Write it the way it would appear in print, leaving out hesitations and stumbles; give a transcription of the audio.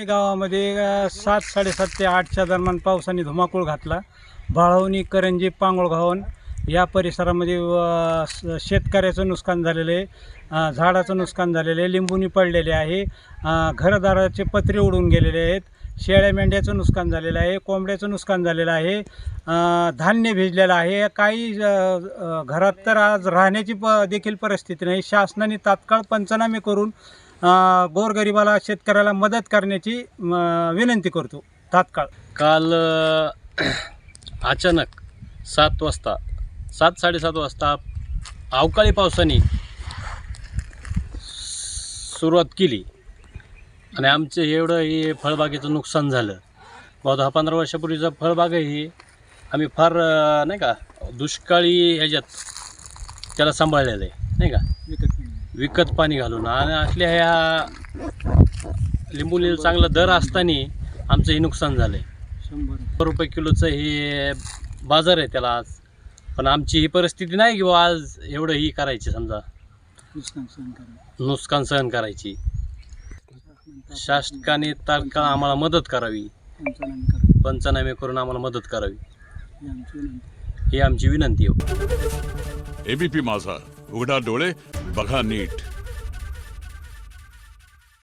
गावामध्ये 7:30 ते 8च्या दरम्यान पावसाने धुमाकूळ घातला. बाळवणी, करंजी, पांगोळघावन या परिसरामध्ये शेतकऱ्याचं नुकसान झालेलं आहे, झाडाचं नुकसान झालेलं आहे, लिंबूनी पडलेले आहे, घरदाराचे पत्रे उडून गेलेले आहेत, शेळ्या मेंढ्याचं नुकसान झालेलं आहे, कोंबड्याचं नुकसान झालेलं आहे, धान्य भिजलेलं आहे. काही घरात तर आज राहण्याची देखील परिस्थिती नाही. शासनाने तात्काळ पंचनामे करून गोरगरिबाला, शेतकऱ्याला मदत करण्याची विनंती करतो तात्काळ. काल अचानक 7:30 वाजता अवकाळी पावसाने सुरुवात केली आणि आमचं एवढं हे फळबागेचं नुकसान झालं. बहुत 10-15 वर्षापूर्वीचा फळबाग आहे ही. आम्ही फार नाही का दुष्काळी ह्याच्यात त्याला सांभाळलेलं आहे नाही का, विकत पाणी घालून. आणि असल्या ह्या लिंबूला चांगला दर असताना आमचं हे नुकसान झालं आहे. 100 रुपये किलोचं हे बाजार आहे त्याला आज. पण आमची ही परिस्थिती नाही की आज एवढं ही करायची, समजा नुकसान सहन करायची. शासनाने तात्काळ आम्हाला मदत करावी, पंचनामे करून आम्हाला मदत करावी ही आमची विनंती आहे. एबीपी माझा, उघडा डोळे बघा नीट.